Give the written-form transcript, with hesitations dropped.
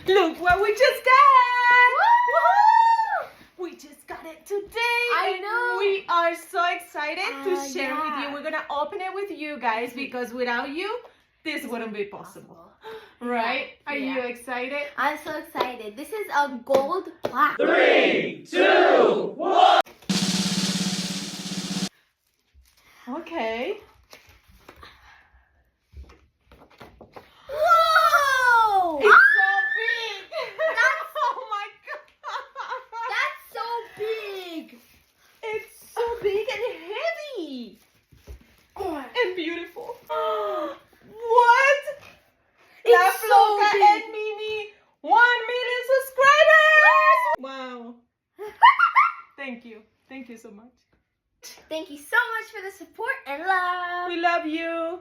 Look what we just got! Woohoo! We just got it today. I know. We are so excited to share with yeah. you. We're gonna open it with you guys because without you, this wouldn't be possible. Right? Are you excited? I'm so excited. This is a gold plaque. 3, 2, 1. Okay. Whoa! It's so big! Oh my god! That's so big. It's so big and heavy! And beautiful. What? La It's so Floca big. and Mini 1 million subscribers! Wow. Thank you. Thank you so much. Thank you so much for the support and love. We love you.